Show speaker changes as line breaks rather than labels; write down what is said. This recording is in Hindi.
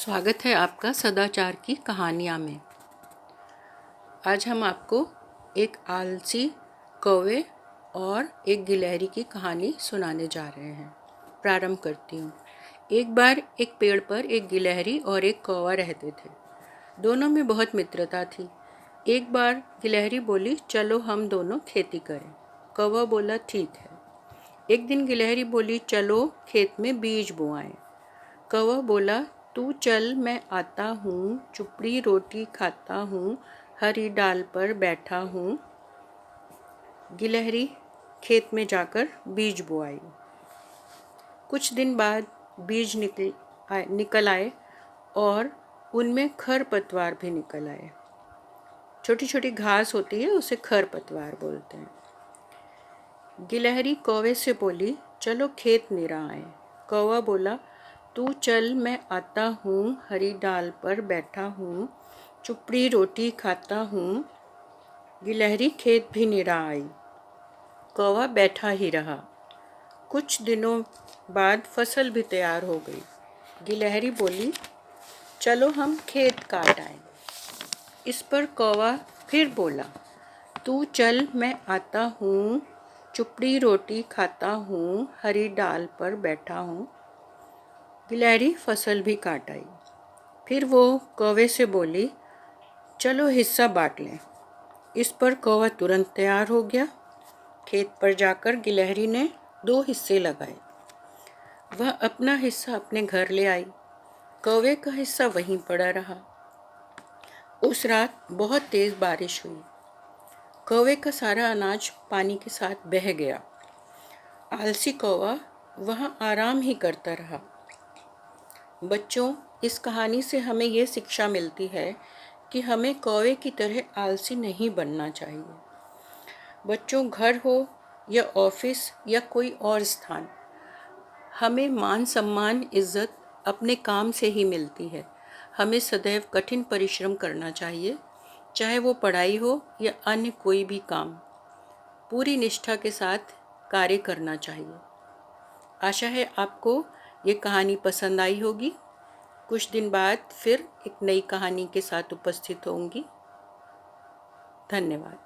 स्वागत है आपका सदाचार की कहानियाँ में। आज हम आपको एक आलसी कौवे और एक गिलहरी की कहानी सुनाने जा रहे हैं। प्रारंभ करती हूँ। एक बार एक पेड़ पर एक गिलहरी और एक कौवा रहते थे। दोनों में बहुत मित्रता थी। एक बार गिलहरी बोली, चलो हम दोनों खेती करें। कौवा बोला, ठीक है। एक दिन गिलहरी बोली, चलो खेत में बीज बोआएं। कौवा बोला, तू चल मैं आता हूँ, चुपड़ी रोटी खाता हूँ, हरी डाल पर बैठा हूँ। गिलहरी खेत में जाकर बीज बोआई। कुछ दिन बाद बीज निकल आए और उनमें खरपतवार भी निकल आए। छोटी छोटी घास होती है, उसे खरपतवार बोलते हैं। गिलहरी कौवे से बोली, चलो खेत निरा आए। कौवा बोला, तू चल मैं आता हूँ, हरी डाल पर बैठा हूँ, चुपड़ी रोटी खाता हूँ। गिलहरी खेत भी निरा आई। कौवा बैठा ही रहा। कुछ दिनों बाद फसल भी तैयार हो गई। गिलहरी बोली, चलो हम खेत काट आए। इस पर कौवा फिर बोला, तू चल मैं आता हूँ, चुपड़ी रोटी खाता हूँ, हरी डाल पर बैठा हूँ। गिलहरी फसल भी काट आई। फिर वो कौवे से बोली, चलो हिस्सा बांट लें। इस पर कौवा तुरंत तैयार हो गया। खेत पर जाकर गिलहरी ने 2 हिस्से लगाए। वह अपना हिस्सा अपने घर ले आई। कौवे का हिस्सा वहीं पड़ा रहा। उस रात बहुत तेज बारिश हुई। कौवे का सारा अनाज पानी के साथ बह गया। आलसी कौवा वहाँ आराम ही करता रहा। बच्चों, इस कहानी से हमें ये शिक्षा मिलती है कि हमें कौवे की तरह आलसी नहीं बनना चाहिए। बच्चों, घर हो या ऑफिस या कोई और स्थान, हमें मान सम्मान इज्जत अपने काम से ही मिलती है। हमें सदैव कठिन परिश्रम करना चाहिए, चाहे वो पढ़ाई हो या अन्य कोई भी काम। पूरी निष्ठा के साथ कार्य करना चाहिए। आशा है आपको ये कहानी पसंद आई होगी। कुछ दिन बाद फिर एक नई कहानी के साथ उपस्थित होंगी। धन्यवाद।